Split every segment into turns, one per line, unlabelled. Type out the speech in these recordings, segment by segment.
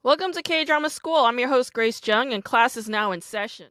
Welcome to K-Drama School. I'm your host, Grace Jung, and class is now in session.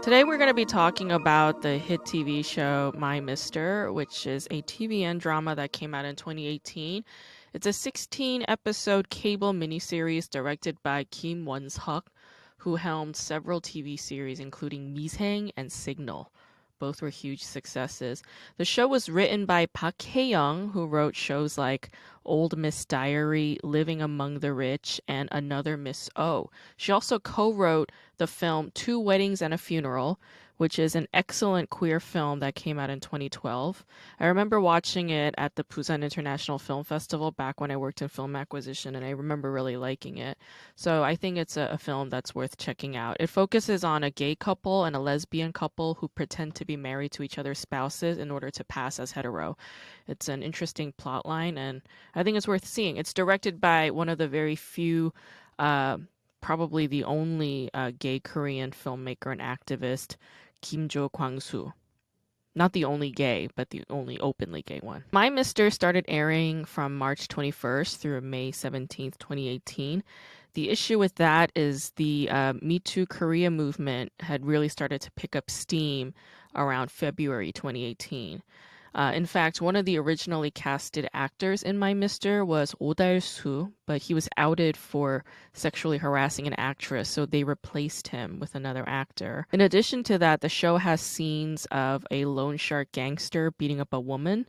Today we're going to be talking about the hit TV show My Mister, which is a TVN drama that came out in 2018. It's a 16-episode cable miniseries directed by Kim Won-seok, who helmed several TV series including Miseng and Signal. Both were huge successes. The show was written by Park Hae-young, who wrote shows like Old Miss Diary, Living Among the Rich, and Another Miss O. She also co-wrote the film Two Weddings and a Funeral, which is an excellent queer film that came out in 2012. I remember watching it at the Busan International Film Festival back when I worked in film acquisition, and I remember really liking it. So I think it's a film that's worth checking out. It focuses on a gay couple and a lesbian couple who pretend to be married to each other's spouses in order to pass as hetero. It's an interesting plot line, and I think it's worth seeing. It's directed by one of the very few probably the only gay Korean filmmaker and activist, Kim Jo-kwang-soo. Not the only gay, but the only openly gay one. My Mister started airing from March 21st through May 17th, 2018. The issue with that is the Me Too Korea movement had really started to pick up steam around February 2018. In fact, one of the originally casted actors in My Mister was Oh Dal-soo, but he was outed for sexually harassing an actress, so they replaced him with another actor. In addition to that, the show has scenes of a loan shark gangster beating up a woman,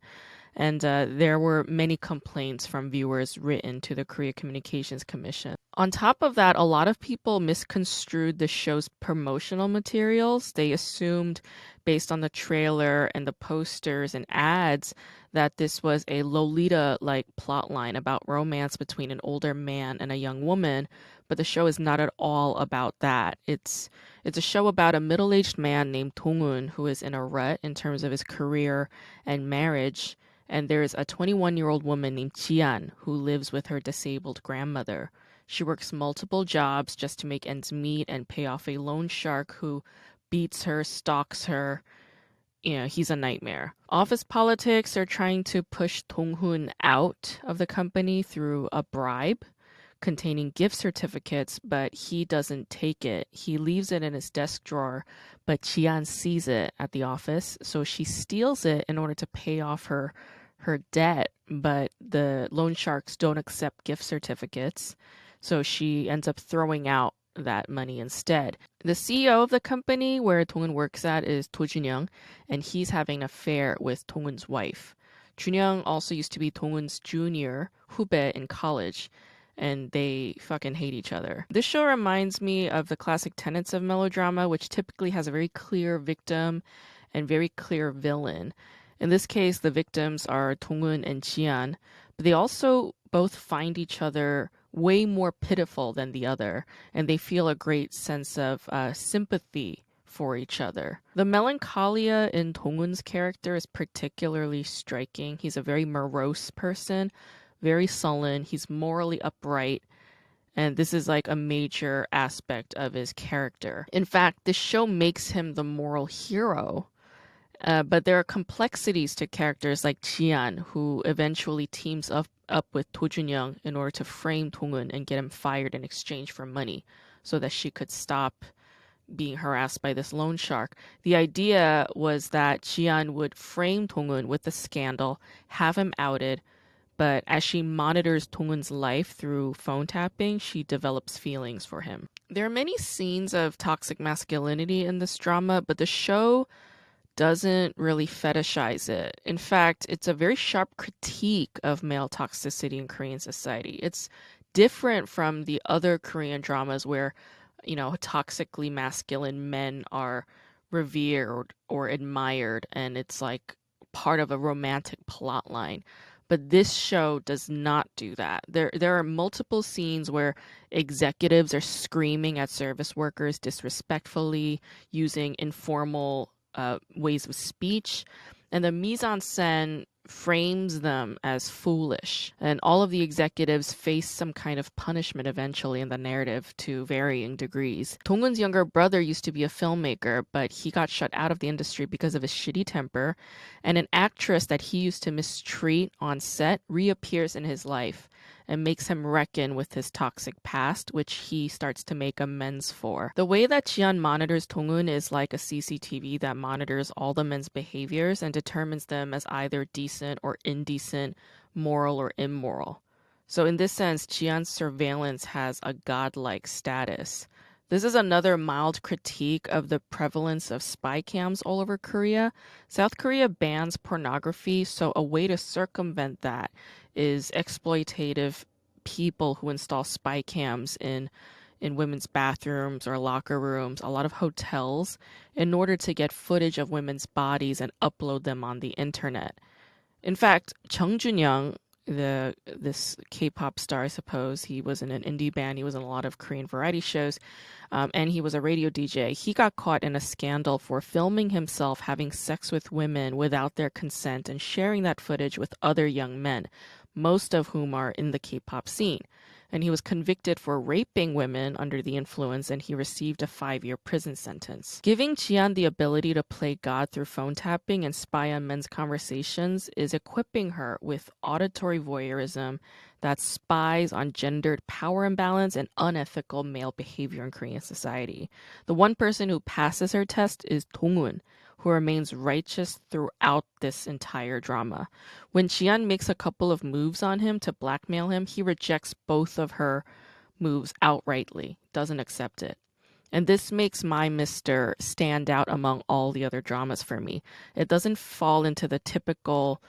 and there were many complaints from viewers written to the Korea Communications Commission. On top of that, a lot of people misconstrued the show's promotional materials. They assumed, based on the trailer and the posters and ads, that this was a Lolita-like plotline about romance between an older man and a young woman, but the show is not at all about that. It's a show about a middle-aged man named Dong-un who is in a rut in terms of his career and marriage, and there's a 21-year-old woman named Jian who lives with her disabled grandmother. She works multiple jobs just to make ends meet and pay off a loan shark who beats her, stalks her. He's a nightmare. Office politics are trying to push Dong-hun out of the company through a bribe containing gift certificates, but he doesn't take it. He leaves it in his desk drawer, but Jian sees it at the office, so she steals it in order to pay off her debt, but the loan sharks don't accept gift certificates, so she ends up throwing out that money instead. The CEO of the company where Dong-un works at is Do Junyoung, and he's having an affair with Dong-un's wife. Junyoung also used to be Dong-un's junior, Hube, in college, and they fucking hate each other. This show reminds me of the classic tenets of melodrama, which typically has a very clear victim and very clear villain. In this case, the victims are Dong-un and Jian, but they also both find each other way more pitiful than the other, and they feel a great sense of sympathy for each other. The melancholia in Dong-un's character is particularly striking. He's a very morose person, very sullen, he's morally upright, and this is like a major aspect of his character. In fact, the show makes him the moral hero. But there are complexities to characters like Jian, who eventually teams up with Do Junyoung in order to frame Dong-un and get him fired in exchange for money so that she could stop being harassed by this loan shark. The idea was that Jian would frame Dong-un with the scandal, have him outed, but as she monitors Dong-un's life through phone tapping, she develops feelings for him. There are many scenes of toxic masculinity in this drama, but the show doesn't really fetishize it. In fact, it's a very sharp critique of male toxicity in Korean society. It's different from the other Korean dramas where, toxically masculine men are revered or admired, and it's like part of a romantic plot line. But this show does not do that. There are multiple scenes where executives are screaming at service workers disrespectfully, using informal ways of speech, and the mise en scène frames them as foolish. And all of the executives face some kind of punishment eventually in the narrative to varying degrees. Dong-eun's younger brother used to be a filmmaker, but he got shut out of the industry because of his shitty temper. And an actress that he used to mistreat on set reappears in his life and makes him reckon with his toxic past, which he starts to make amends for. The way that Jian monitors Dong-eun is like a CCTV that monitors all the men's behaviors and determines them as either decent or indecent, moral or immoral. So in this sense, Jian's surveillance has a godlike status. This is another mild critique of the prevalence of spy cams all over Korea. South Korea bans pornography, so a way to circumvent that is exploitative people who install spy cams in women's bathrooms or locker rooms, a lot of hotels, in order to get footage of women's bodies and upload them on the internet. In fact, Chung Jun-young, this K-pop star, I suppose, he was in an indie band, he was in a lot of Korean variety shows, and he was a radio DJ. He got caught in a scandal for filming himself having sex with women without their consent and sharing that footage with other young men, most of whom are in the K-pop scene. And he was convicted for raping women under the influence, and he received a 5-year prison sentence. Giving Jian the ability to play God through phone tapping and spy on men's conversations is equipping her with auditory voyeurism that spies on gendered power imbalance and unethical male behavior in Korean society. The one person who passes her test is Dong-eun, who remains righteous throughout this entire drama. When Jian makes a couple of moves on him to blackmail him, he rejects both of her moves outrightly, doesn't accept it. And this makes My Mister stand out among all the other dramas for me. It doesn't fall into the typical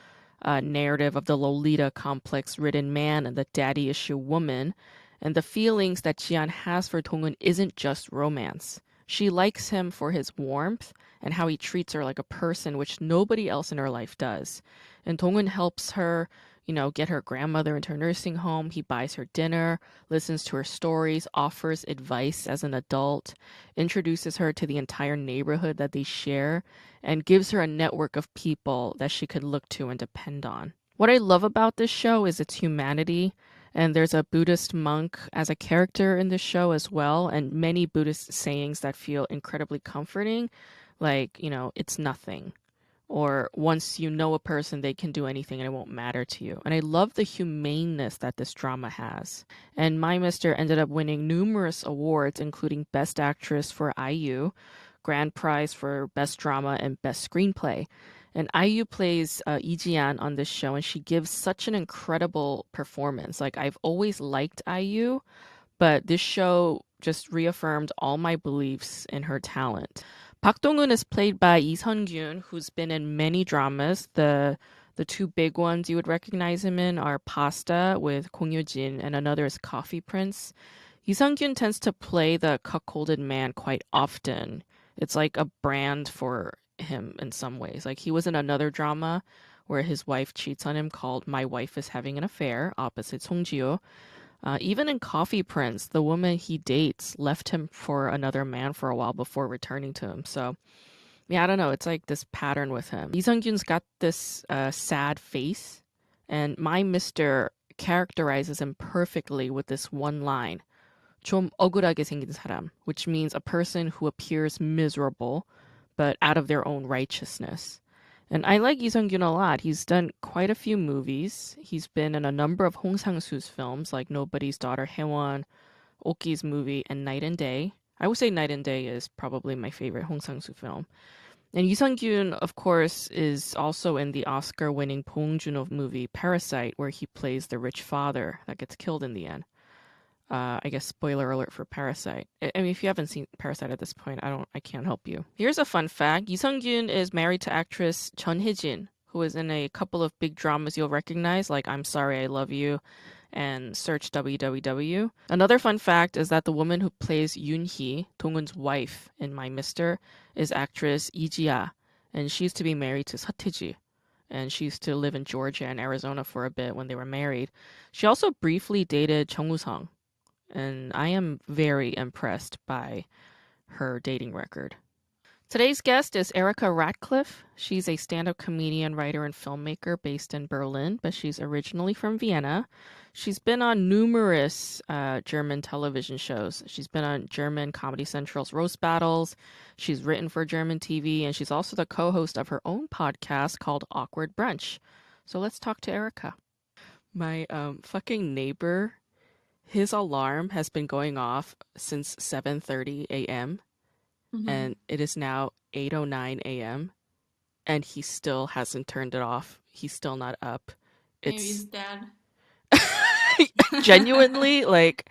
narrative of the Lolita complex-ridden man and the daddy issue woman. And the feelings that Jian has for Dong-eun isn't just romance. She likes him for his warmth and how he treats her like a person, which nobody else in her life does. And Dong-eun helps her, get her grandmother into her nursing home. He buys her dinner, listens to her stories, offers advice as an adult, introduces her to the entire neighborhood that they share, and gives her a network of people that she could look to and depend on. What I love about this show is its humanity. And there's a Buddhist monk as a character in this show as well, and many Buddhist sayings that feel incredibly comforting, like, it's nothing. Or once you know a person, they can do anything and it won't matter to you. And I love the humaneness that this drama has. And My Mister ended up winning numerous awards, including Best Actress for IU, Grand Prize for Best Drama, and Best Screenplay. And IU plays Lee Ji-an on this show, and she gives such an incredible performance. Like, I've always liked IU, but this show just reaffirmed all my beliefs in her talent. Park Dong-eun is played by Lee Sun-gyun, who's been in many dramas. The two big ones you would recognize him in are Pasta with Kong Yoo-jin, and another is Coffee Prince. Lee Sun-gyun tends to play the cuckolded man quite often. It's like a brand for him in some ways. Like, he was in another drama where his wife cheats on him called My Wife is Having an Affair, opposite Song Ji-ho. Even in Coffee Prince, the woman he dates left him for another man for a while before returning to him. So, yeah, I don't know. It's like this pattern with him. Lee Sung-gyun's got this sad face, and My Mister characterizes him perfectly with this one line, 좀 억울하게 생긴 사람, which means a person who appears miserable, but out of their own righteousness. And I like Lee Sung-gyun a lot. He's done quite a few movies. He's been in a number of Hong Sang-soo's films, like Nobody's Daughter, Haewon, Oki's movie, and Night and Day. I would say Night and Day is probably my favorite Hong Sang-soo film. And Lee Sung-gyun, of course, is also in the Oscar-winning Bong Joon-ho movie Parasite, where he plays the rich father that gets killed in the end. I guess spoiler alert for Parasite. I mean, if you haven't seen Parasite at this point, I can't help you. Here's a fun fact. Lee Sung-gyun is married to actress Chun Hye-jin, who is in a couple of big dramas you'll recognize, like I'm Sorry, I Love You and Search WWW. Another fun fact is that the woman who plays Yoon-hee, Dong-eun's wife in My Mister, is actress Lee Ji-ah, and she used to be married to Seo Tae-ji. and she used to live in Georgia and Arizona for a bit when they were married. She also briefly dated Chung Woo-sung, and I am very impressed by her dating record. Today's guest is Erika Ratcliffe. She's a stand-up comedian, writer, and filmmaker based in Berlin, but she's originally from Vienna. She's been on numerous German television shows. She's been on German Comedy Central's Roast Battles. She's written for German TV, and she's also the co-host of her own podcast called Awkward Brunch. So let's talk to Erika. My fucking neighbor, his alarm has been going off since 7:30 a.m.
Mm-hmm.
and it is now 8:09 a.m. and he still hasn't turned it off. He's still not up.
Maybe he's
It's
dead.
genuinely like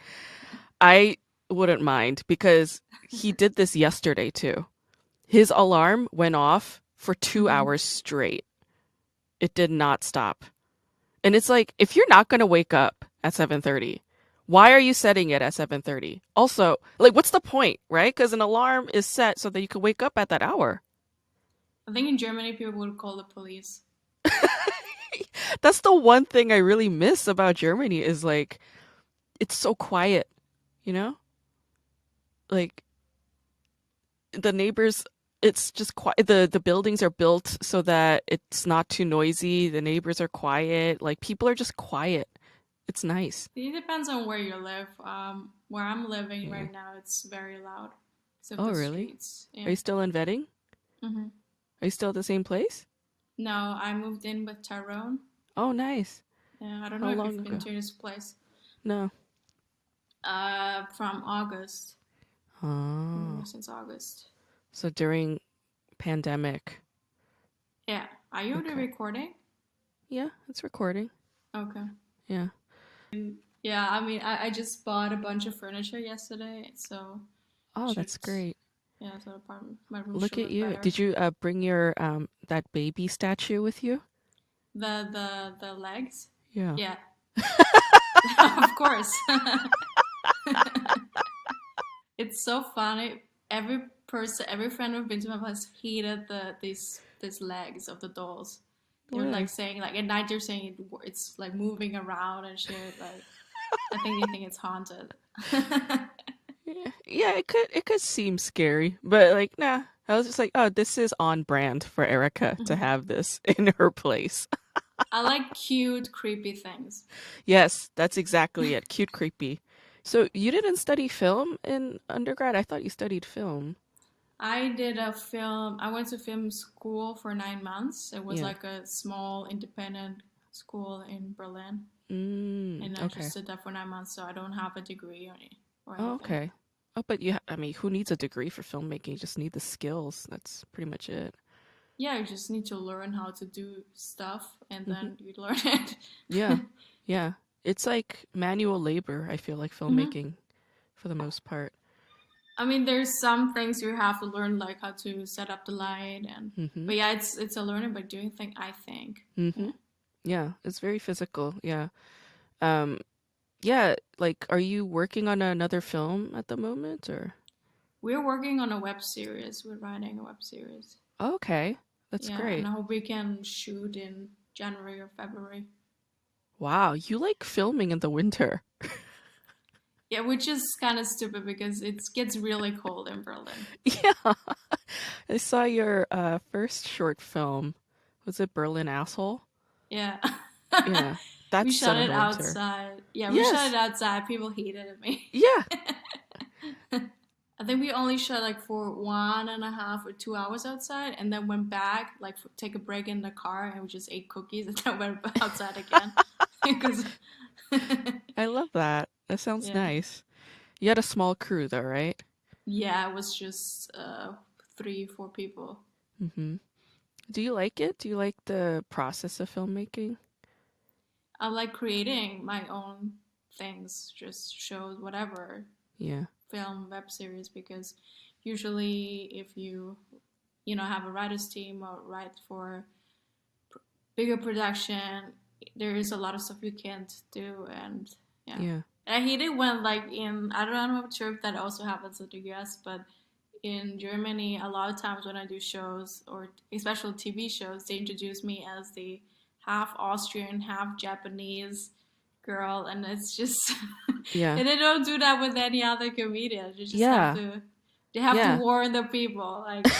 I wouldn't mind because he did this yesterday too. His alarm went off for 2
Mm-hmm.
hours straight. It did not stop. And it's like if you're not going to wake up at 7:30, why are you setting it at 7:30? Also, like what's the point, right? Cuz an alarm is set so that you can wake up at that hour.
I think in Germany people would call the police.
That's the one thing I really miss about Germany is like it's so quiet, you know? Like the neighbors it's just quiet. The buildings are built so that it's not too noisy. The neighbors are quiet. Like people are just quiet. It's nice.
It depends on where you live. Where I'm living
Yeah.
right now, it's very loud. So
Oh,
the
really?
streets,
Are
yeah.
you still in Vetting?
Mm-hmm.
Are you still at the same place?
No, I moved in with Tyrone.
Oh, nice.
Yeah, I don't
How
know if
long
you've been
ago?
to this place.
No.
From August.
Oh.
Since August.
So during pandemic.
Yeah. Are you already
Okay.
recording?
Yeah, it's recording.
Okay.
Yeah.
Yeah, I mean, I just bought a bunch of furniture yesterday, so
Oh,
should
that's great.
yeah, so apartment my room
Look
should
at
look
you.
better.
Did you bring your that baby statue with you?
The legs,
Yeah.
yeah, of course. It's so funny. Every friend who've been to my place hated these legs of the dolls. They were like
Why?
saying like at night they're saying it's like moving around and shit. Like I think they think it's haunted.
Yeah, yeah, it could seem scary, but like, nah. I was just like, oh, this is on brand for Erica to
Mhm.
have this in her place.
I like cute, creepy things.
Yes, that's exactly it. Cute, creepy. So you didn't study film in undergrad? I thought you studied film.
I did a film. I went to film school for 9 months. It was
Yeah.
like a small independent school in Berlin, and I
Okay.
just did that for 9 months. So I don't have a degree or
Oh,
anything.
okay. Oh, but I mean, who needs a degree for filmmaking? You just need the skills. That's pretty much it.
Yeah, you just need to learn how to do stuff, and
Hmm.
then you learn it.
Yeah. Yeah. It's like manual labor, I feel like
Hmm.
filmmaking for the most part.
I mean, there's some things you have to learn, like how to set up the light, and
Hmm.
but yeah, it's a learning by doing thing. I think.
Hmm.
Yeah.
Yeah, it's very physical. Yeah. Um, yeah, like are you working on another film at the moment or?
We're working on a web series. We're writing a web series.
Oh, okay. That's
Yeah, and
great.
I hope we can shoot in January or February.
Wow, you like filming in the winter.
Yeah, which is kind of stupid because it gets really cold in Berlin.
Yeah. I saw your first short film. Was it Berlin Asshole?
Yeah.
Yeah.
We
That's set
shot
in
it
the winter.
outside. Yeah, we shot it
Yes.
outside. People hated me.
Yeah.
I think we only shot like for 1.5 or 2 hours outside, and then went back, like take a break in the car, and we just ate cookies, and then went outside again. Because
I love that. That sounds
yeah,
nice. You had a small crew though, right?
yeah, it was just 3, 4 people.
Hmm. Do you like it? Do you like the process of filmmaking?
I like creating my own things, just shows, whatever,
Yeah.
film, web series, because usually if you have a writers team or write for bigger production, there is a lot of stuff you can't do, and yeah.
Yeah.
And I hate it when like in I don't know, I'm not sure if that also happens in the US, but in Germany, a lot of times when I do shows or especially TV shows, they introduce me as the half Austrian, half Japanese girl, and it's just
Yeah.
and they don't do that with any other comedian. You just have
Yeah.
to they have to
Yeah.
warn the people like this.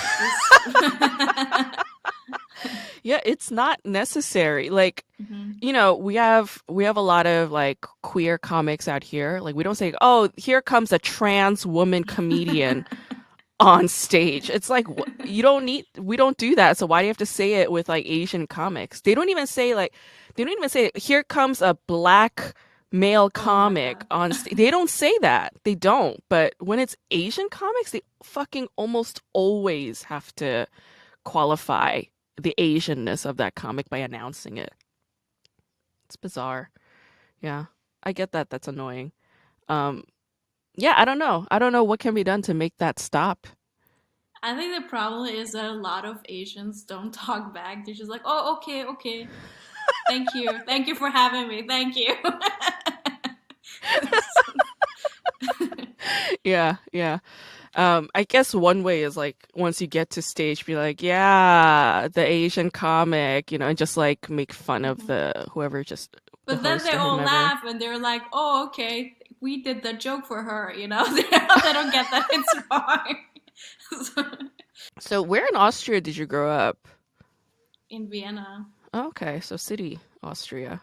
Yeah, it's not necessary. Like,
Hmm.
we have a lot of like queer comics out here. Like we don't say, "Oh, here comes a trans woman comedian on stage." It's like you don't need we don't do that. So why do you have to say it with like Asian comics? They don't even say here comes a black male
Oh my
comic
god.
on stage. They don't say that. They don't. But when it's Asian comics, they fucking almost always have to qualify the Asianness of that comic by announcing it. It's bizarre. Yeah. I get that. That's annoying. Um, yeah, I don't know. I don't know what can be done to make that stop.
I think the problem is that a lot of Asians don't talk back. They're just like, "Oh, okay, okay. Thank you for having me. Thank you."
Yeah, yeah. I guess one way is like once you get to stage, be like, yeah, the Asian comic, and just like make fun of
Mhm.
the whoever, just the
But then
host
they
or
all
whomever.
laugh and they're like, "Oh, okay, we did the joke for her." They don't get that it's wrong. So,
So where in Austria did you grow up?
in Vienna,
Oh, okay, so city, Austria.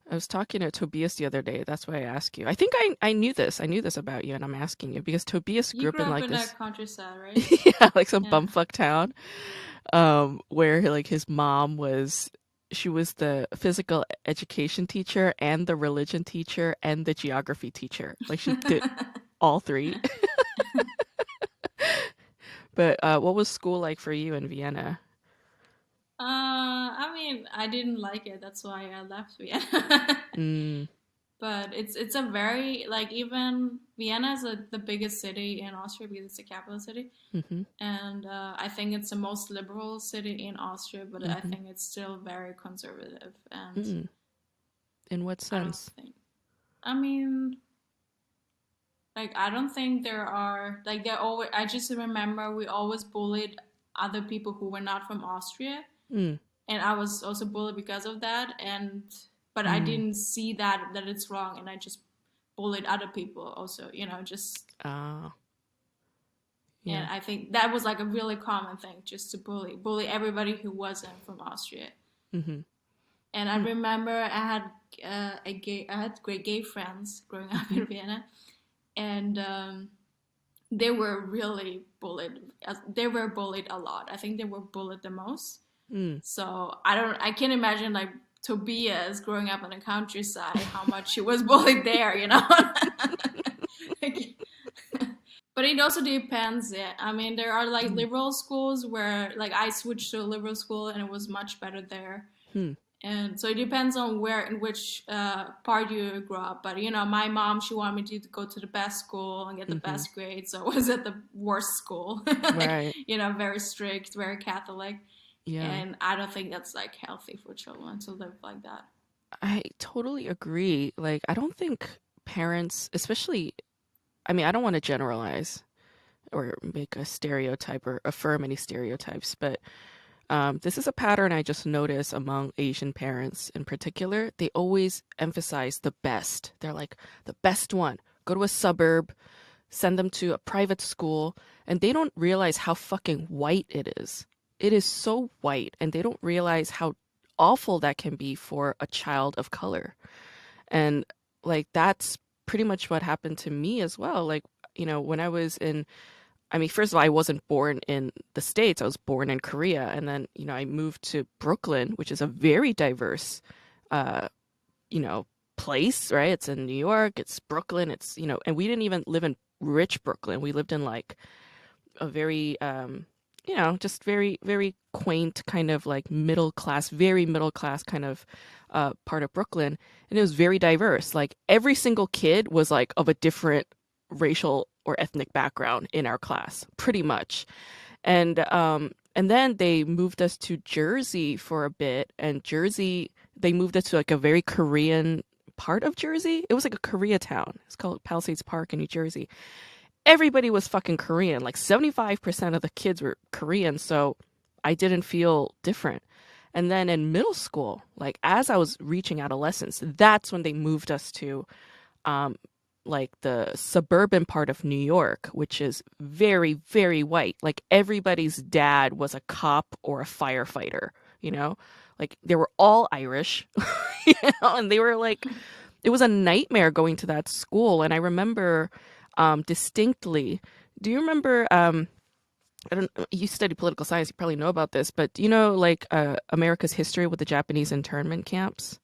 I was talking to Tobias the other day. That's why I ask you. I think I knew this. I knew this about you, and I'm asking you because Tobias
you
grew up
grew
in
up
like
in a
this,
countryside, right?
yeah, like some
Yeah.
bumfuck town, where like his mom was, she was the physical education teacher and the religion teacher and the geography teacher. Like she did all three. But what was school like for you in Vienna?
I mean, I didn't like it. That's why I left Vienna.
Mm,
But it's a very like even Vienna is the biggest city in Austria because it's the capital city,
mm-hmm,
and I think it's the most liberal city in Austria. But I
mm-hmm,
think it's still very conservative, and
mm. In what
I don't
sense?
think. I mean, like I don't think there are like there always. I just remember we always bullied other people who were not from Austria,
Mm,
and I was also bullied because of that. And but I
mm.
didn't see that it's wrong, and I just bullied other people also. Just
Ah,
and
yeah.
I think that was like a really common thing, just to bully everybody who wasn't from Austria.
Mm-hmm.
And I
Hmm.
remember I had great gay friends growing up
Mm-hmm.
in Vienna, and they were really bullied. They were bullied a lot. I think they were bullied the most.
Mm.
So I can't imagine like Tobias growing up in the countryside how much he was bullied there. Like, but it also depends. Yeah, I mean there are like
Mm.
liberal schools where like I switched to a liberal school and it was much better there.
Hmm.
And so it depends on where in which part you grow up. But my mom, she wanted me to go to the best school and get the
Mm-hmm.
best grades. So I was at the worst school, like
Right.
very strict, very Catholic,
Yeah.
and I don't think that's like healthy for children to live like that.
I totally agree. Like, I don't think parents, especially, I mean, I don't want to generalize or make a stereotype or affirm any stereotypes, but this is a pattern I just notice among Asian parents in particular. They always emphasize the best. They're like, the best one. Go to a suburb, send them to a private school, and they don't realize how fucking white it is. It is so white, and they don't realize how awful that can be for a child of color. And like that's pretty much what happened to me as well. Like, when I was in, I mean, first of all, I wasn't born in the States. I was born in Korea. And then, I moved to Brooklyn, which is a very diverse, uh, you know, place, right? It's in New York, it's Brooklyn, and we didn't even live in rich Brooklyn. We lived in like a very, just very, very quaint kind of like middle class, very middle class kind of part of Brooklyn. And it was very diverse. Like every single kid was like of a different racial or ethnic background in our class, pretty much. And then they moved us to Jersey for a bit, and Jersey, they moved us to like a very Korean part of Jersey. It was like a Koreatown. It's called Palisades Park in New Jersey. everybody was fucking Korean. Like 75% of the kids were Korean, so I didn't feel different. And then in middle school, like as I was reaching adolescence, that's when they moved us to um like the suburban part of New York, which is very, very white. Like everybody's dad was a cop or a firefighter, you know? Like they were all Irish, you know, and they were like it was a nightmare going to that school. And I remember distinctly. Do you remember? I don't. You study political science. You probably know about this, but do you know like America's history with the Japanese internment camps?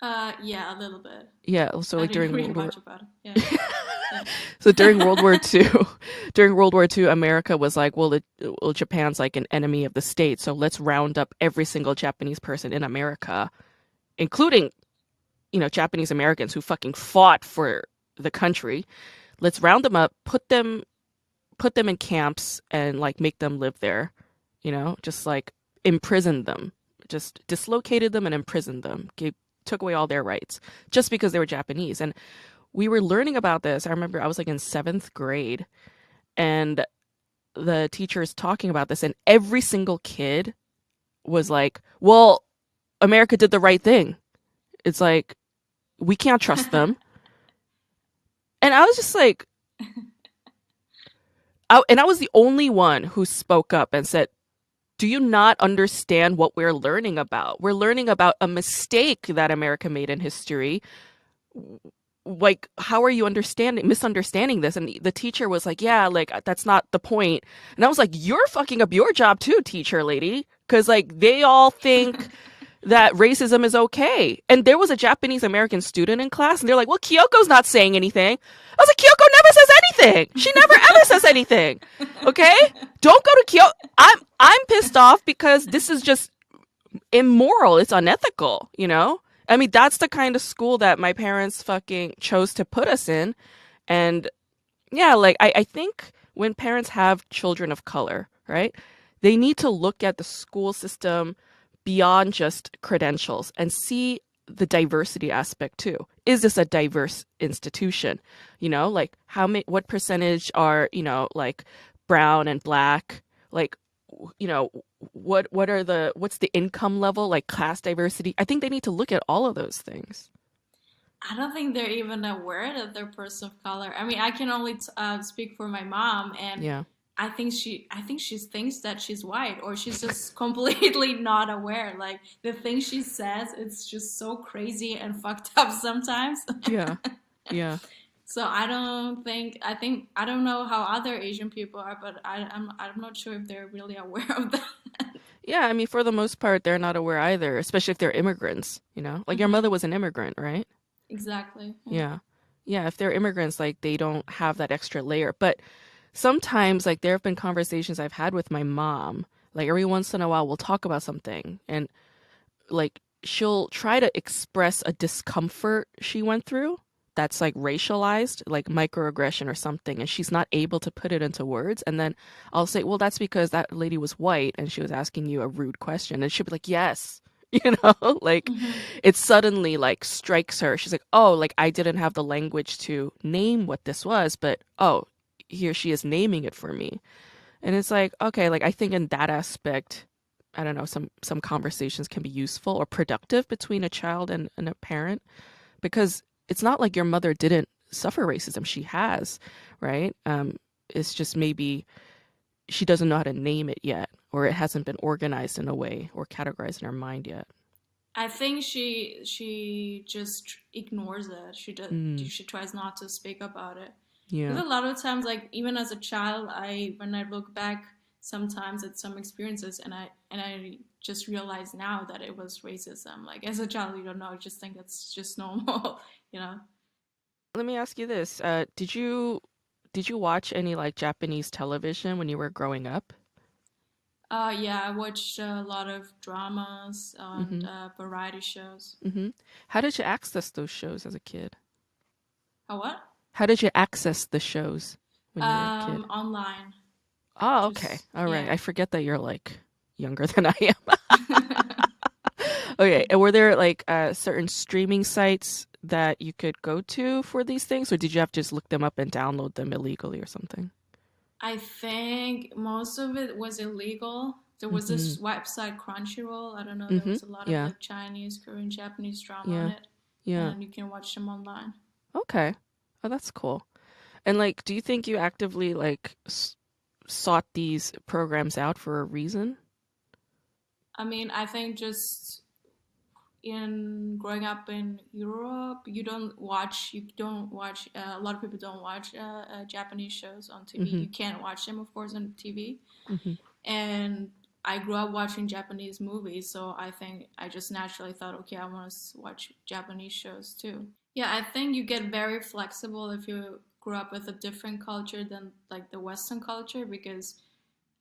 Yeah, a little bit.
Yeah. So
I
like
didn't
during
read
World War.
much about it. Yeah, yeah.
So during World War II, during World War II, America was like, well, Japan's like an enemy of the state, so let's round up every single Japanese person in America, including Japanese Americans who fucking fought for the country. Let's round them up, put them in camps and like make them live there, just like imprison them, just dislocated them and imprisoned them, took away all their rights just because they were Japanese. And we were learning about this. I remember I was like in seventh grade and the teachers talking about this, and every single kid was like, well, America did the right thing. It's like, we can't trust them. And I was just like, and I was the only one who spoke up and said, do you not understand what we're learning about? We're learning about a mistake that America made in history. Like, how are you misunderstanding this? And the teacher was like, yeah, like, that's not the point. And I was like, you're fucking up your job too, teacher lady. Because, like, they all think that racism is okay. And there was a Japanese American student in class, and they're like, well, Kyoko's not saying anything. I was like, Kyoko never says anything. She never ever says anything. Okay? Don't go to Kyoko. I'm pissed off because this is just immoral. It's unethical, you know? I mean, that's the kind of school that my parents fucking chose to put us in. And yeah, like I think when parents have children of color, right, they need to look at the school system beyond just credentials and see the diversity aspect too. Is this a diverse institution? Like what percentage are, like brown and black? Like, you know, what's the income level, like class diversity? I think they need to look at all of those things.
I don't think they're even aware that they're person of color. I mean, I can only speak for my mom, and
Yeah.
I think she thinks that she's white, or she's just completely not aware. Like the things she says, it's just so crazy and fucked up sometimes.
Yeah. Yeah.
So I think I don't know how other Asian people are, but I'm not sure if they're really aware of that.
Yeah, I mean, for the most part, they're not aware either, especially if they're immigrants, Like your mother
Hmm.
was an immigrant, right?
Exactly. Yeah.
Yeah. Yeah, if they're immigrants, like they don't have that extra layer. But sometimes, like, there have been conversations I've had with my mom. Like, every once in a while, we'll talk about something, and like, she'll try to express a discomfort she went through that's like racialized, like microaggression or something, and she's not able to put it into words. And then I'll say, well, that's because that lady was white and she was asking you a rude question. And she'll be like, yes. Like
Hmm.
it suddenly like strikes her. She's like, oh, like I didn't have the language to name what this was, but oh, here she is naming it for me. And it's like, okay, like I think in that aspect, I don't know, some conversations can be useful or productive between a child and a parent, because it's not like your mother didn't suffer racism. She has, right? It's just maybe she doesn't know how to name it yet, or it hasn't been organized in a way or categorized in her mind yet.
I think she just ignores it.
Mm,
She tries not to speak about it.
yeah.
Because a lot of times, like even as a child, I when I look back sometimes at some experiences, and I just realize now that it was racism. Like as a child, you don't know, you just think it's just normal, you know.
Let me ask you this: did you watch any like Japanese television when you were growing up?
Yeah, I watched a lot of dramas and
Mm-hmm.
variety shows.
Mm-hmm. How did you access those shows as a kid?
Oh, what?
How did you access the shows when you were a kid?
Online.
Oh, okay.
Just
All right.
yeah.
I forget that you're like younger than I am. Okay. And were there like certain streaming sites that you could go to for these things, or did you have to just look them up and download them illegally or something?
I think most of it was illegal. There was
Mm-hmm.
this website Crunchyroll. I don't know. There
Mm-hmm.
was a lot of
Yeah.
like Chinese, Korean, Japanese drama on
Yeah.
it,
Yeah.
and you can watch them online.
Okay. Oh, that's cool. And like, do you think you actively like sought these programs out for a reason?
I mean, I think just in growing up in Europe, you don't watch a lot of people don't watch Japanese shows on TV.
Mm-hmm.
You can't watch them, of course, on TV.
Mm-hmm.
And I grew up watching Japanese movies, so I think I just naturally thought, okay, I want to watch Japanese shows too. Yeah, I think you get very flexible if you grew up with a different culture than like the Western culture, because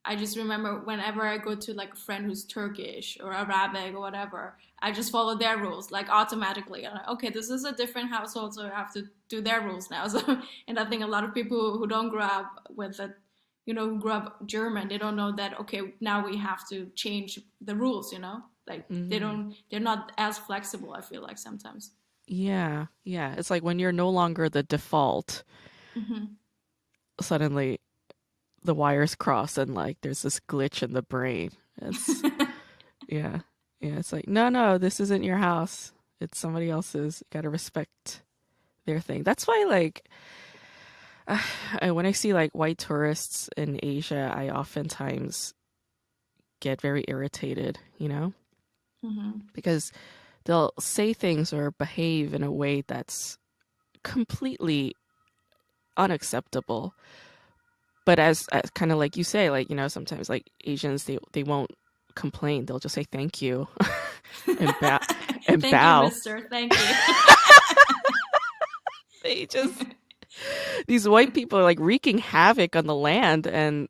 I just remember whenever I go to like a friend who's Turkish or Arabic or whatever, I just follow their rules like automatically. I'm like, okay, this is a different household, so I have to do their rules now. So, and I think a lot of people who don't grow up with it, who grew up German, they don't know that. Okay, now we have to change the rules. Like
Mm-hmm.
they're not as flexible. I feel like sometimes.
Yeah. Yeah. It's like when you're no longer the default,
Hmm.
suddenly the wires cross and like there's this glitch in the brain. It's yeah. Yeah, it's like, no, no, this isn't your house. It's somebody else's. You gotta respect their thing. That's why, like, when I see like white tourists in Asia, I oftentimes get very irritated,
Hmm.
because they'll say things or behave in a way that's completely unacceptable. But as kind of like you say, like, sometimes like Asians, they won't complain. They'll just say thank you and bow and
Thank you,
bow.
Mister. Thank you.
They just these white people are like wreaking havoc on the land, and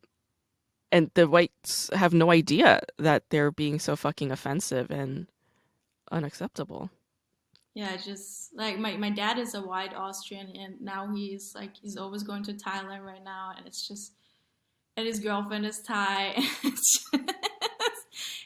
the whites have no idea that they're being so fucking offensive and unacceptable.
Yeah, just like my dad is a white Austrian, and now he's always going to Thailand right now, and it's just and his girlfriend is Thai.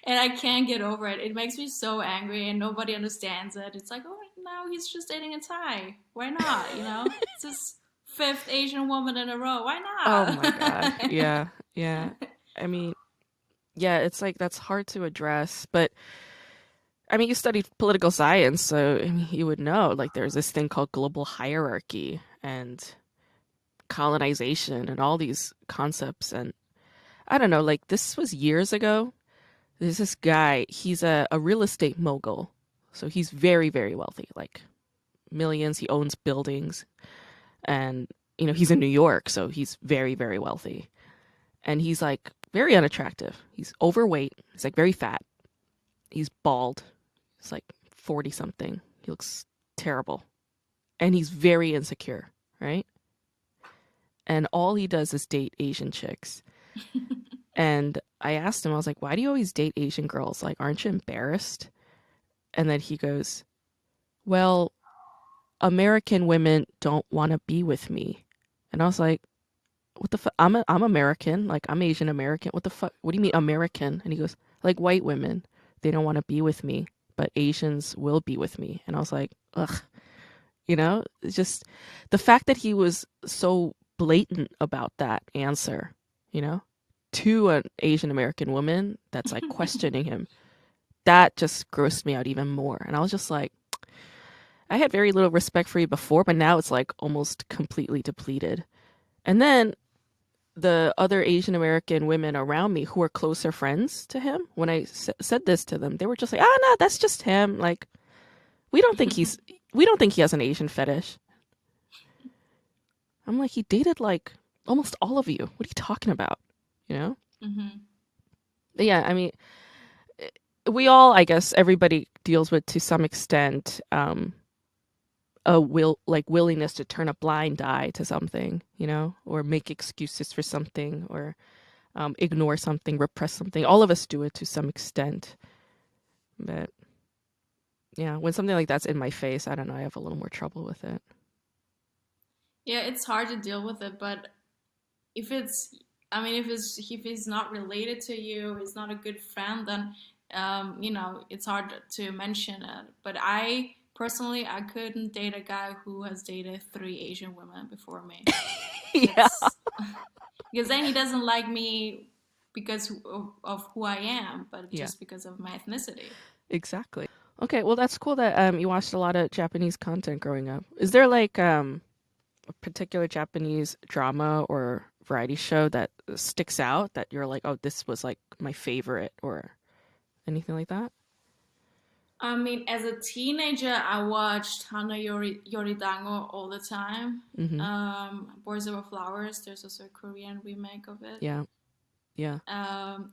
And I can't get over it. It makes me so angry, and nobody understands it. It's like, oh, now he's just dating a Thai. Why not? It's his fifth Asian woman in a row. Why
Oh my god.
not?
Yeah. Yeah. I mean, yeah, it's like that's hard to address, but I mean, you studied political science, so I mean, you would know like there's this thing called global hierarchy and colonization and all these concepts. And I don't know, like this was years ago. There's this guy, he's a real estate mogul. So he's very, very wealthy, like millions. He owns buildings, and he's in New York, so he's very, very wealthy. And he's like very unattractive. He's overweight. He's like very fat. He's bald. He's like 40 something. He looks terrible. And he's very insecure, right? And all he does is date Asian chicks. And I asked him, I was like, why do you always date Asian girls? Like, aren't you embarrassed? And then he goes, well, American women don't want to be with me. And I was like, what the fuck? I'm American. Like, I'm Asian American. What the fuck? What do you mean American? And he goes, like, white women, they don't want to be with me, but Asians will be with me. And I was like, ugh. It's just the fact that he was so blatant about that answer, you know, to an Asian American woman that's like questioning him, that just grossed me out even more. And I was just like, I had very little respect for you before, but now it's like almost completely depleted. And then the other Asian American women around me who were closer friends to him, when I said this to them, they were just like, "Ah, no, that's just him. Like, we don't think he's, we don't think he has an Asian fetish." I'm like, he dated like almost all of you. What are you talking about? You know?
Hmm.
But yeah, I mean, we all, I guess, everybody deals with to some extent a willingness to turn a blind eye to something, or make excuses for something, or ignore something, repress something. All of us do it to some extent. But yeah, when something like that's in my face, I don't know, I have a little more trouble with it.
Yeah, it's hard to deal with it, but if it's if he's not related to you, he's not a good friend, then it's hard to mention it. But I personally, I couldn't date a guy who has dated 3 Asian women before me.
Yeah,
It's because then he doesn't like me because of who I am, but
yeah,
just because of my ethnicity.
exactly. Okay, well that's cool that you watched a lot of Japanese content growing up. Is there like a particular Japanese drama or variety show that sticks out that you're like, oh, this was like my favorite or anything like that?
I mean, as a teenager, I watched Hana Yoridango all the time.
Mm-hmm.
Boys Over Flowers. There's also a Korean remake of it.
Yeah, yeah,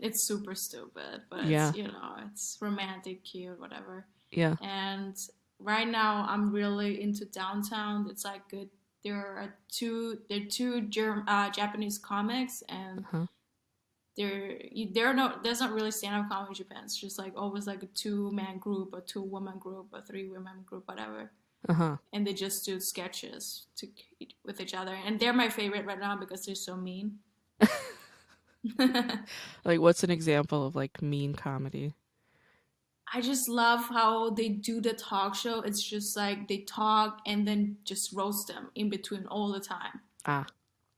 It's super stupid, but it's
yeah,
it's romantic, cute, whatever.
yeah.
And right now, I'm really into Downtown. It's like good. There are two Japanese comics, and
Uh-huh.
there's not really stand up comedy in Japan. It's just like always like a 2 man group, a 2 woman group, a 3 women group, whatever.
Uh-huh.
And they just do sketches with each other, and they're my favorite right now because they're so mean.
Like what's an example of like mean comedy?
I just love how they do the talk show. It's just like they talk and then just roast them in between all the time.
Ah,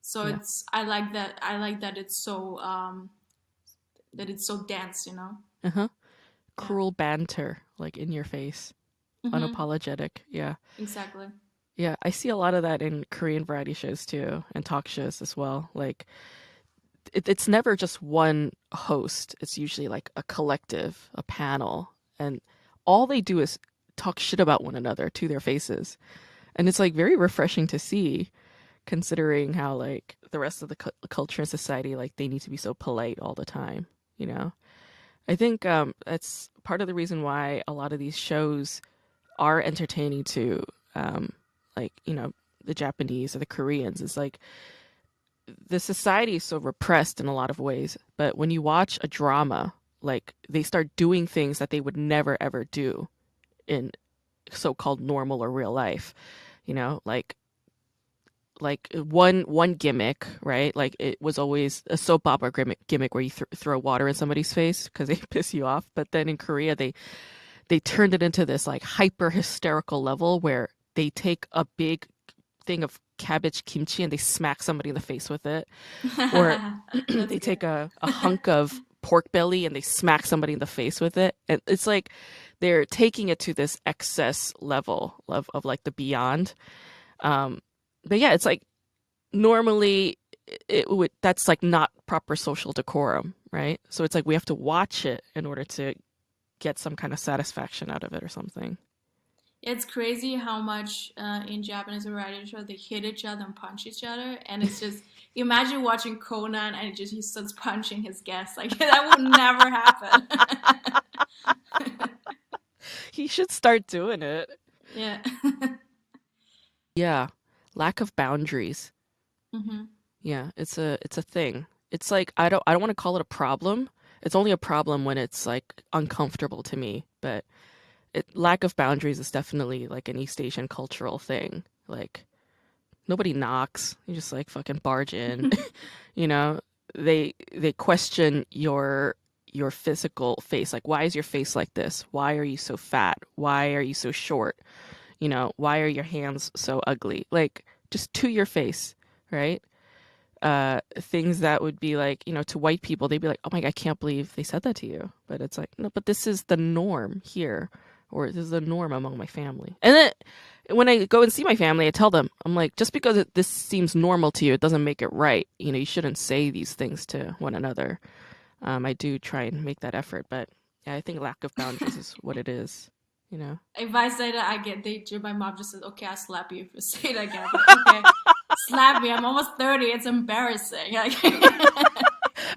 So
yeah.
it's I like that. I like that it's so dense.
Uh-huh.
Yeah.
Cruel banter, like in your face,
Mhm.
unapologetic. Yeah.
Exactly.
Yeah, I see a lot of that in Korean variety shows too, and talk shows as well. Like it's never just one host. It's usually like a collective, a panel, and all they do is talk shit about one another to their faces. And it's like very refreshing to see, considering how like the rest of the culture and society, like they need to be so polite all the time, you know? I think that's part of the reason why a lot of these shows are entertaining to like, the Japanese or the Koreans. Is like the society is so repressed in a lot of ways, but when you watch a drama, like they start doing things that they would never ever do in so-called normal or real life, like one gimmick, right? Like it was always a soap opera gimmick where you throw water in somebody's face because they piss you off. But then in Korea, they turned it into this like hyper hysterical level where they take a big thing of cabbage kimchi and they smack somebody in the face with it, or
That's
they
good.
take a hunk of pork belly and they smack somebody in the face with it. And it's like they're taking it to this excess level of like the beyond. Um, but yeah, it's like normally it would that's like not proper social decorum, right? So it's like we have to watch it in order to get some kind of satisfaction out of it or something.
It's crazy how much in Japanese variety show they hit each other and punch each other, and it's just imagine watching Conan and he starts punching his guests like that would never happen.
He should start doing it.
Yeah.
Yeah, lack of boundaries.
Hmm.
Yeah, it's a thing. It's like I don't want to call it a problem. It's only a problem when it's like uncomfortable to me. But lack of boundaries is definitely like an East Asian cultural thing. Like nobody knocks. You just like fucking barge in. you know, they question your physical face. Like why is your face like this? Why are you so fat? Why are you so short? Why are your hands so ugly? Like just to your face, right? Things that would be like, to white people, they'd be like, oh my God, I can't believe they said that to you. But it's like, no, but this is the norm here, or this is the norm among my family. And then when I go and see my family, I tell them, I'm like, just because this seems normal to you, it doesn't make it right. You shouldn't say these things to one another. I do try and make that effort, but yeah, I think lack of boundaries is what it is, you know?
If I say that, I get danger. My mom just says, "Okay, I'll slap you if you say it again." Like, okay, slap me. I'm almost 30. It's embarrassing. Like,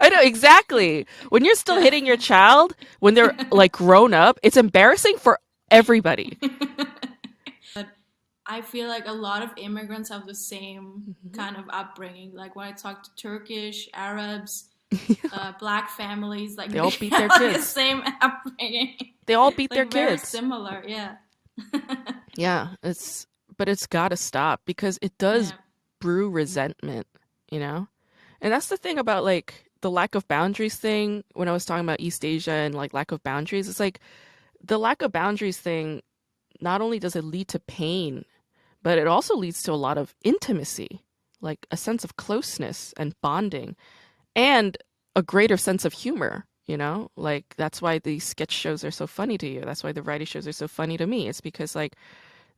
I know exactly. When you're still
yeah.
hitting your child, when they're like grown up, it's embarrassing for everybody.
But I feel like a lot of immigrants have the same
Mhm.
kind of upbringing. Like when I talk to Turkish, Arabs, black families, like
They
they
all beat their
have like the
kids.
same upbringing.
They all beat their
Like very
kids.
similar. Yeah.
Yeah, but it's got to stop because it does
Yeah.
brew resentment, you know? And that's the thing about like the lack of boundaries thing when I was talking about East Asia and like lack of boundaries. It's like the lack of boundaries thing not only does it lead to pain, but it also leads to a lot of intimacy, like a sense of closeness and bonding, and a greater sense of humor. Like that's why these sketch shows are so funny to you. That's why the variety shows are so funny to me. It's because like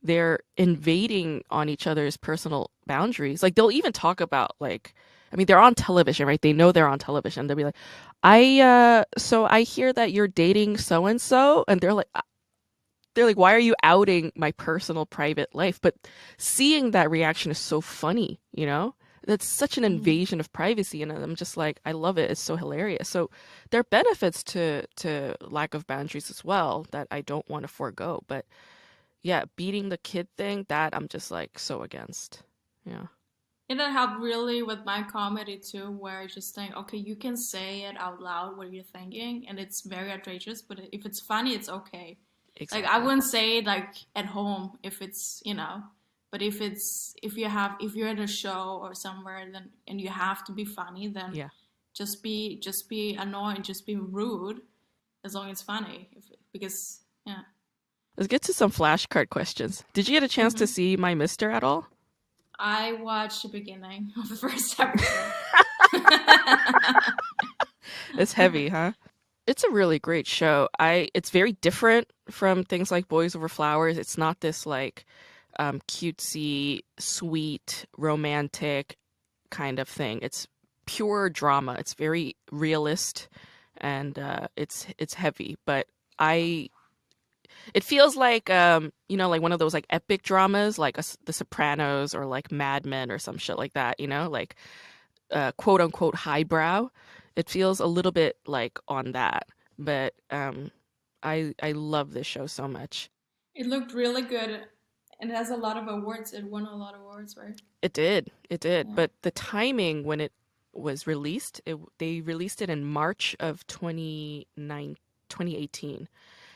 they're invading on each other's personal boundaries. Like they'll even talk about like, I mean, they're on television, right? They know they're on television. They'll be like, so I hear that you're dating so and so, and they're like, why are you outing my personal private life? But seeing that reaction is so funny, you know? That's such an
Mm-hmm.
invasion of privacy, and I'm just like, I love it. It's so hilarious. So there are benefits to lack of boundaries as well that I don't want to forego. But yeah, beating the kid thing, that I'm just like so against. Yeah.
And that helped really with my comedy too, where I just think, okay, you can say it out loud what you're thinking, and it's very outrageous. But if it's funny, it's okay. Like I
Exactly.
wouldn't say it like at home if it's but if you're at a show or somewhere then and you have to be funny, then
Yeah.
just be annoying, just be rude, as long as it's funny. Because yeah.
Let's get to some flashcard questions. Did you get a chance to
Hmm.
see My Mister at all?
I watched the beginning of the first episode.
It's heavy, huh? It's a really great show. It's very different from things like Boys Over Flowers. It's not this like cutesy, sweet, romantic kind of thing. It's pure drama. It's very realist, and it's heavy. But I it feels like like one of those like epic dramas, like The Sopranos or like Mad Men or some shit like that. Like quote unquote highbrow. It feels a little bit like on that, but I love this show so much.
It looked really good, and it has a lot of awards. It won a lot of awards, right?
It did,
Yeah.
but the timing when it was released, they released it in March of 2018,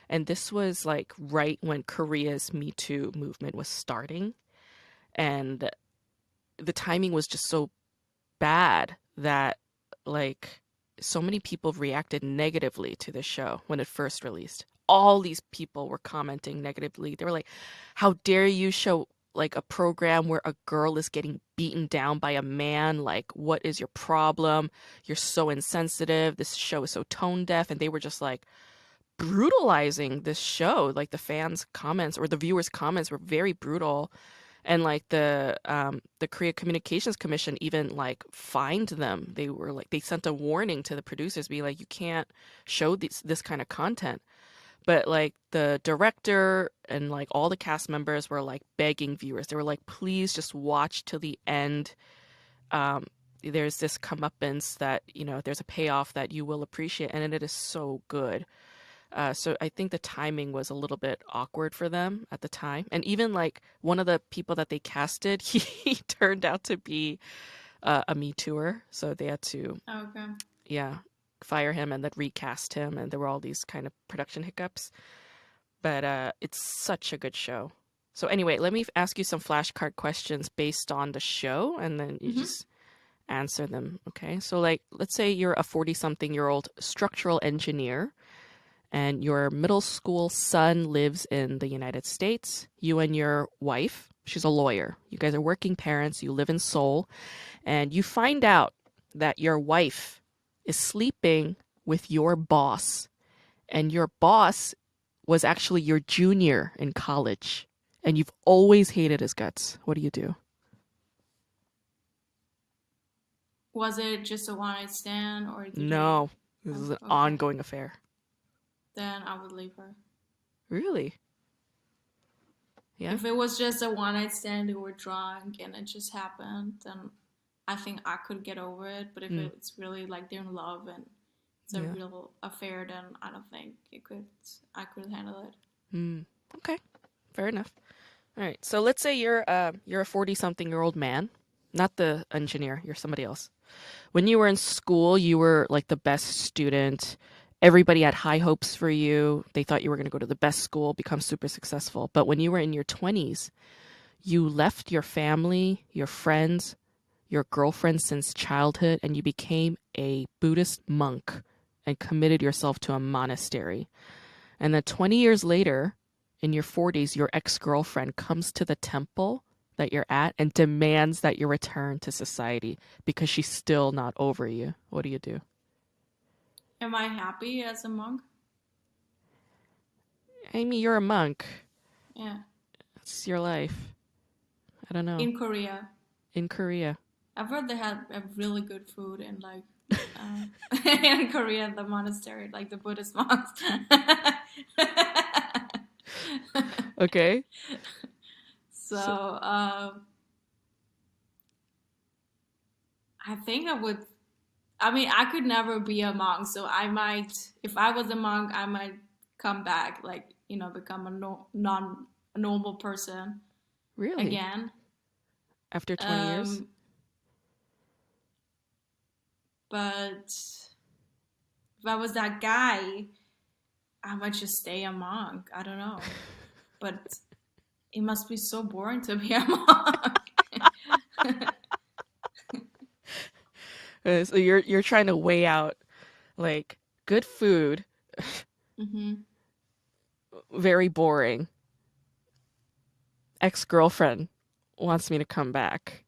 and this was like right when Korea's Me Too movement was starting, and the timing was just so bad that like so many people reacted negatively to the show when it first released. All these people were commenting negatively. They were like, "How dare you show like a program where a girl is getting beaten down by a man? Like, what is your problem? You're so insensitive. This show is so tone deaf." And they were just like brutalizing this show. Like the fans' comments or the viewers' comments were very brutal, and like the Korea Communications Commission even like fined them. They were like they sent a warning to the producers, being like, you can't show this kind of content. But like the director and like all the cast members were like begging viewers. They were like, please just watch till the end. Um, there's this comeuppance that there's a payoff that you will appreciate, and it is so good. So I think the timing was a little bit awkward for them at the time. And even like one of the people that they casted, he turned out to be a Me Tooer. So they had to,
Okay.
yeah, fire him and then recast him. And there were all these kind of production hiccups. But it's such a good show. So anyway, let me ask you some flashcard questions based on the show, and then you
Mm-hmm.
just answer them. Okay. So like, let's say you're a 40-something-year-old structural engineer and your middle school son lives in the United States. You and your wife, she's a lawyer. You guys are working parents. You live in Seoul, and you find out that your wife is sleeping with your boss, and your boss was actually your junior in college, and you've always hated his guts. What do you do?
Was it just a one night stand, or did he?
No, this
Oh,
is an
okay.
ongoing affair.
Then I would leave her.
Really? Yeah?
If it was just a one night stand, they were drunk and it just happened, then I think I could get over it. But if
Mm,
it's really like they're in love and it's a
yeah.
real affair, then I don't think it could. I could handle it.
Mm, okay. Fair enough. All right. So let's say you're a 40-something-year-old man, not the engineer, you're somebody else. When you were in school, you were like the best student. Everybody had high hopes for you. They thought you were going to go to the best school, become super successful. But when you were in your 20s, you left your family, your friends, your girlfriend since childhood, and you became a Buddhist monk and committed yourself to a monastery. And then 20 years later, in your 40s, your ex-girlfriend comes to the temple that you're at and demands that you return to society because she's still not over you. What do you do?
Am I happy as a monk?
Amy, you're a monk.
Yeah.
It's your life. I don't know.
In Korea.
In Korea.
I've heard they had a really good food in like in Korea, the monastery, like the Buddhist monks.
Okay. So,
So I think I would. I mean, I could never be a monk, so I might. If I was a monk, I might come back, like become a non a normal person
really?
again.
After 20 years?
Um, but if I was that guy, I might just stay a monk. I don't know, but it must be so boring to be a monk.
So you're trying to weigh out like good food,
hmm
very boring. Ex-girlfriend wants me to come back.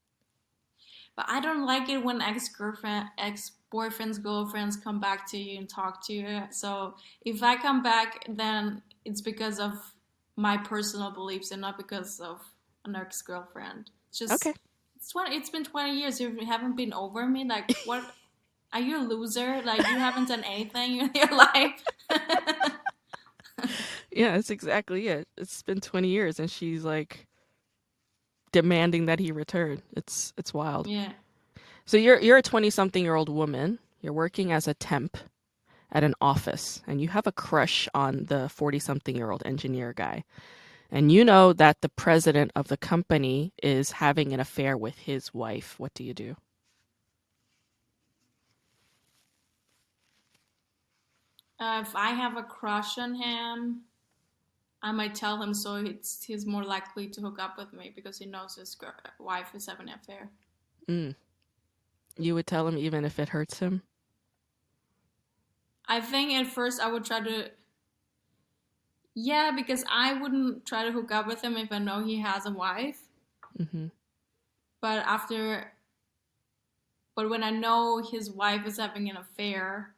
But I don't like it when ex boyfriends, girlfriends come back to you and talk to you. So if I come back, then it's because of my personal beliefs and not because of an ex girlfriend. It's
Okay.
just it's been 20 years. You haven't been over me. Like what? Are you a loser? Like you haven't done anything in your life?
Yeah, that's exactly it. It's been 20 years and she's like demanding that he return. It's wild.
Yeah.
So you're a 20-something-year-old woman. You're working as a temp at an office and you have a crush on the 40-something-year-old engineer guy. And you know that the president of the company is having an affair with his wife. What do you do?
If I have a crush on him, I might tell him so he's more likely to hook up with me because he knows his wife is having an affair.
Mm. You would tell him even if it hurts him?
I think at first I would try to, yeah, because I wouldn't try to hook up with him if I know he has a wife.
Hmm.
But but when I know his wife is having an affair,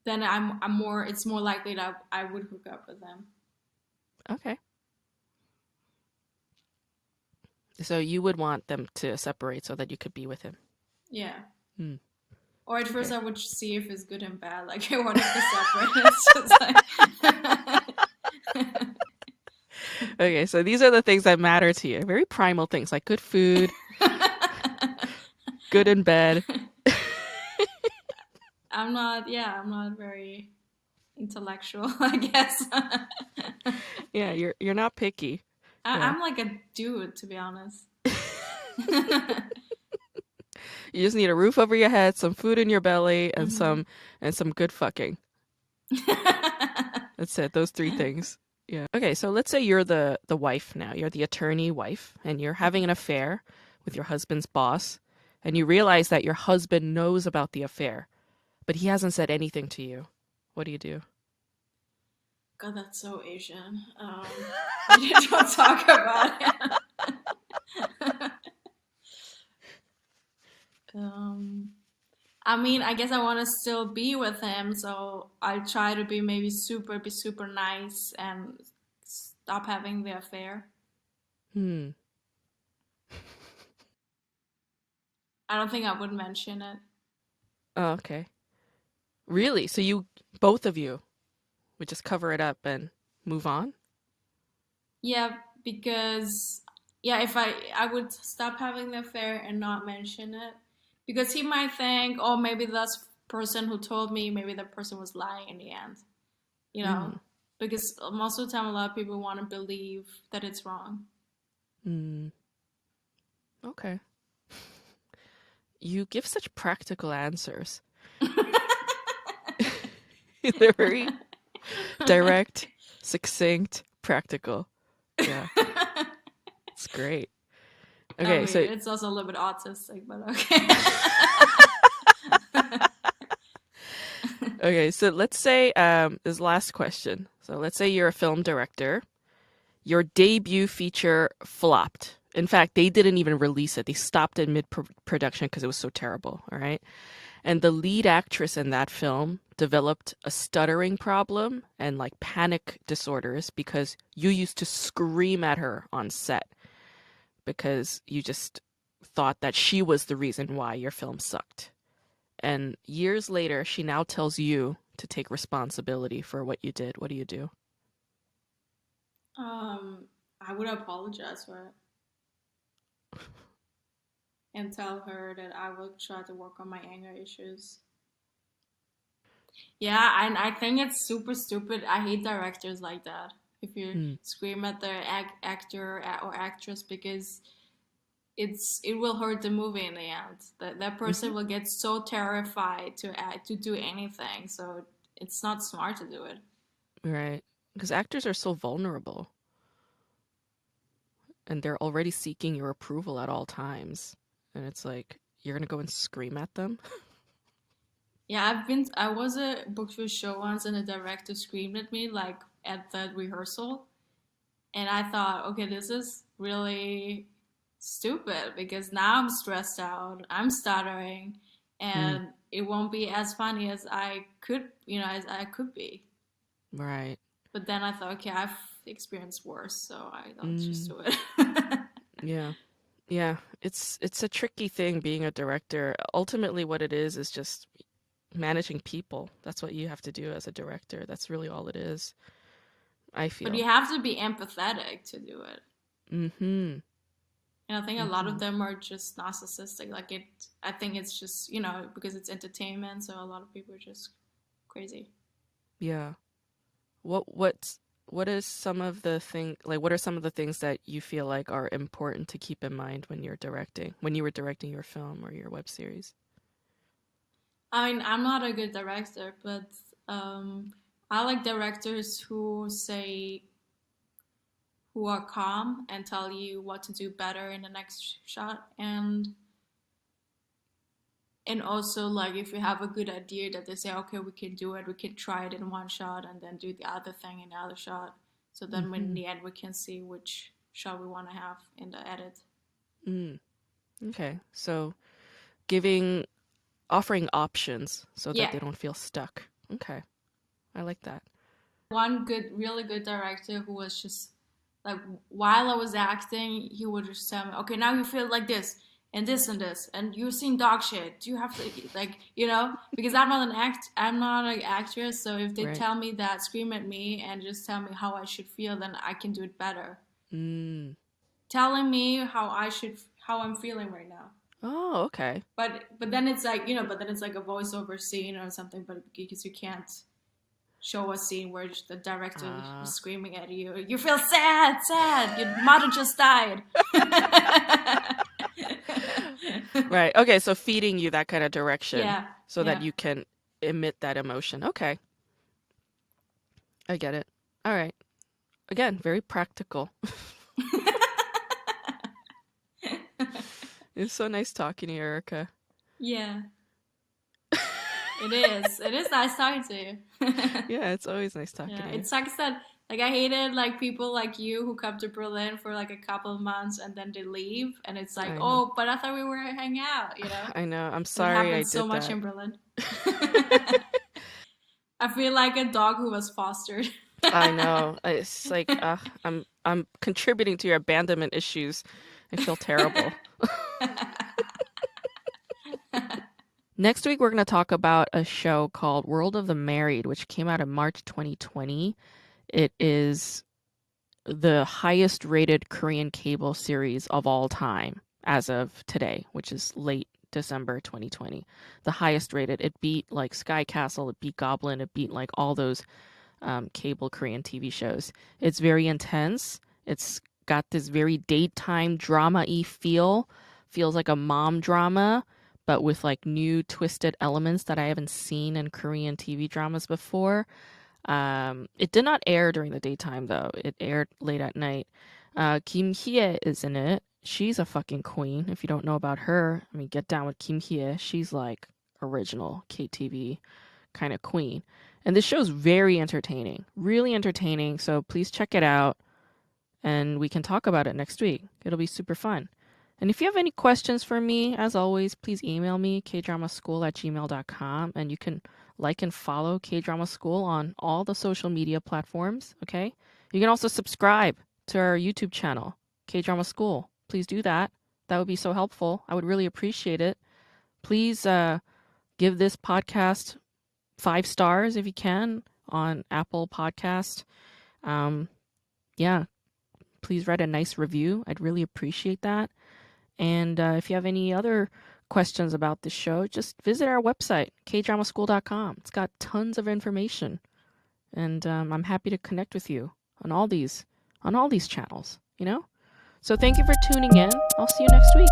then I'm more. It's more likely that I would hook up with him.
Okay. So you would want them to separate so that you could be with him.
Yeah.
Hmm.
Or at first
Okay.
I would see if it's good and bad. Like what if they're separate? It's just like.
Okay, so these are the things that matter to you. Very primal things like good food, good in bed.
I'm not very intellectual, I guess.
Yeah, you're not picky. Yeah.
I'm like a dude, to be honest.
You just need a roof over your head, some food in your belly,
hmm
and some good fucking. That's it. Those three things. Yeah. Okay, so let's say you're the wife now. You're the attorney wife and you're having an affair with your husband's boss and you realize that your husband knows about the affair, but he hasn't said anything to you. What do you do?
God, that's so Asian. We don't talk about it. um, I mean, I guess I want to still be with him, so I try to be super nice and stop having the affair.
Hmm.
I don't think I would mention it.
Oh, okay. Really? So you both of you would just cover it up and move on?
Yeah, because yeah, if I would stop having the affair and not mention it, because he might think, oh, maybe that's person who told me, maybe that person was lying in the end, you know.
Hmm.
Because most of the time, a lot of people want to believe that it's wrong.
Hmm. Okay. You give such practical answers. They're very direct, succinct, practical. Yeah, it's great.
I
Okay,
mean,
so
it's also a little bit autistic, but okay.
Okay, so let's say this last question. So let's say you're a film director. Your debut feature flopped. In fact, they didn't even release it. They stopped it mid production because it was so terrible. All right. And the lead actress in that film developed a stuttering problem and like panic disorders because you used to scream at her on set because you just thought that she was the reason why your film sucked. And years later, she now tells you to take responsibility for what you did. What do you do?
Um, I would apologize for it and tell her that I will try to work on my anger issues. Yeah, and I think it's super stupid. I hate directors like that. If you
Hmm.
scream at the actor or actress because it will hurt the movie in the end. That
Mm-hmm.
person will get so terrified to act, to do anything. So it's not smart to do it.
Right. Because actors are so vulnerable and they're already seeking your approval at all times. And it's like, you're going to go and scream at them?
Yeah, I was a booked for show once, and the director screamed at me like at the rehearsal, and I thought, okay, this is really stupid because now I'm stressed out, I'm stuttering,
Mm,
and it won't be as funny as I could, as I could be.
right.
But then I thought, okay, I've experienced worse, so I'll just
Mm,
do it.
yeah. Yeah. It's a tricky thing being a director. Ultimately what it is just managing people. That's what you have to do as a director. That's really all it is, I
But
feel.
you have to be empathetic to do it.
Mm-hmm.
And I think a lot
Mm-hmm.
of them are just narcissistic. I think it's just, because it's entertainment, so a lot of people are just crazy.
Yeah. What's what is some of the what are some of the things that you feel like are important to keep in mind when you're directing, when you were directing your film or your web series?
I mean, I'm not a good director, but um, I like directors who are calm and tell you what to do better in the next shot, and also like if you have a good idea that they say, okay, we can do it, we can try it in one shot and then do the other thing in the other shot, so then when in
Mm-hmm.
the end we can see which shot we want to have in the edit.
Mm. Okay. So giving offering options so that
Yeah,
they don't feel stuck. Okay. I like that.
one really good director who was just like, while I was acting, he would just tell me, okay, now you feel like this and this and this, and you've seen dog shit. Do you have to like, because I'm not an actress, so if they
Right.
tell me that, scream at me and just tell me how I should feel, then I can do it better.
Mm.
Telling me how I'm feeling right now.
Oh, okay.
But then it's like, but then it's like a voiceover scene or something, but because you can't show a scene where the director was
Ah.
screaming at you. You feel sad. Your mother just died.
Right. Okay, so feeding you that kind of direction
Yeah,
so that
yeah.
you can emit that emotion. Okay. I get it. All right. Again, very practical. It's so nice talking to you, Erica.
Yeah, it is. It is nice talking to you.
Yeah, it's always nice talking
Yeah,
to you.
it sucks that like I hated like people like you who come to Berlin for like a couple of months and then they leave, and it's like,
I know.
oh, but I thought we were hanging out.
I know. I'm
And it
sorry I
happens so
did
much
that.
in Berlin. I feel like a dog who was fostered.
I know. It's like I'm contributing to your abandonment issues. I feel terrible. Next week we're going to talk about a show called World of the Married, which came out in March 2020. It is the highest rated Korean cable series of all time as of today, which is late December 2020. The highest rated. It beat like Sky Castle, it beat Goblin, it beat like all those cable Korean TV shows. It's very intense. It's got this very daytime drama-y feel. Feels like a mom drama, but with like new twisted elements that I haven't seen in Korean TV dramas before. It did not air during the daytime though. It aired late at night. Kim Hye is in it. She's a fucking queen. If you don't know about her, I mean, get down with Kim Hye. She's like original KTV kind of queen. And this show's very entertaining, really entertaining. So please check it out and we can talk about it next week. It'll be super fun. And if you have any questions for me, as always, please email me, kdramaschool@gmail.com. And you can like and follow K-Drama School on all the social media platforms, okay? You can also subscribe to our YouTube channel, K-Drama School. Please do that. That would be so helpful. I would really appreciate it. Please give this podcast 5 stars if you can on Apple Podcast. Yeah, please write a nice review. I'd really appreciate that. And if you have any other questions about this show, just visit our website, kdramaschool.com. It's got tons of information, and I'm happy to connect with you on all these channels. So thank you for tuning in. I'll see you next week.